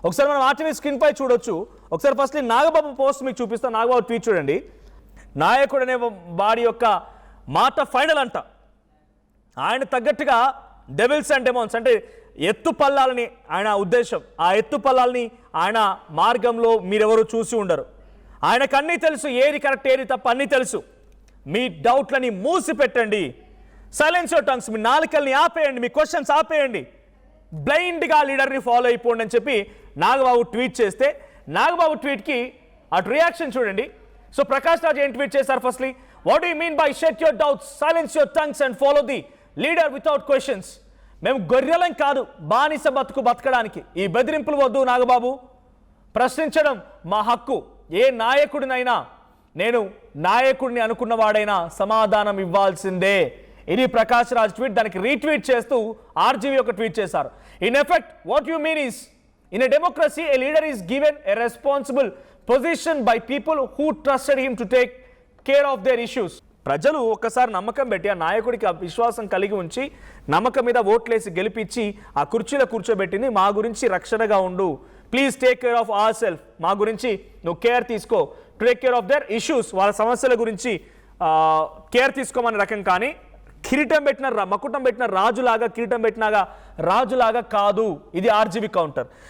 ఒకసారి మనం RTV screen పై చూడొచ్చు. ఒకసారి ఫస్ట్ నాగబాబు పోస్ట్ మీకు చూపిస్తాను. నాగబాబు ట్వీట్ చూడండి. నాయకుడు అనే వాడి యొక్క మాట ఫైనల్ అంట. ఆయన తగ్గట్టుగా డెవిల్స్ అండ్ డెమోన్స్ అంటే ఎత్తు పల్లాలని ఆయన ఉద్దేశం. ఆ ఎత్తు పల్లాలని ఆయన మార్గంలో మీరెవరు చూసి ఉండరు. ఆయనకు అన్నీ తెలుసు, ఏది కరెక్ట్ ఏది తప్ప అన్నీ తెలుసు. మీ డౌట్లని మూసి పెట్టండి, సైలెన్స్ యువర్ టంగ్స్, మీ నాలుకల్ని ఆపేయండి, మీ క్వశ్చన్స్ ఆపేయండి, బ్లైండ్గా లీడర్ని ఫాలో అయిపోండి అని చెప్పి నాగబాబు ట్వీట్ చేస్తే, నాగబాబు ట్వీట్కి అటు రియాక్షన్ చూడండి. సో ప్రకాష్ రాజ్ ఏం ట్వీట్ చేశారు? Firstly, what you mean by shut your doubts, silence your tongues and follow the leader without questions. మేము గొర్రెలం కాదు బానిస బతుకు బతకడానికి. ఈ బెదిరింపులు వద్దు నాగబాబు, ప్రశ్నించడం మా హక్కు. ఏ నాయకుడినైనా, నేను నాయకుడిని అనుకున్నవాడైనా సమాధానం ఇవ్వాల్సిందే. ఇది ప్రకాష్ రాజ్ ట్వీట్. దానికి రీట్వీట్ చేస్తూ ఆర్జీవీ ఒక ట్వీట్ చేశారు. In effect what you mean is, in a democracy a leader is given a responsible position by people who trusted him to take care of their issues. ప్రజలు ఒక్కసారి నమ్మకం పెట్టి ఆ నాయకుడికి ఆ విశ్వాసం కలిగి ఉంచి నమ్మకం మీద ఓట్లేసి గెలిపించి ఆ కుర్చీలో కూర్చోబెట్టింది, మా గురించి రక్షణగా ఉండు, please take care of our self, మా గురించి నువ్వు కేర్ తీసుకో, take care of their issues, వాళ్ళ సమస్యల గురించి కేర్ తీసుకోమనే రకం. కానీ కిరీటం పెట్టిన మకుటం పెట్టిన రాజులాగా, కిరీటం పెట్టినాగా రాజులాగా కాదు. ఇది ఆర్జీవీ కౌంటర్.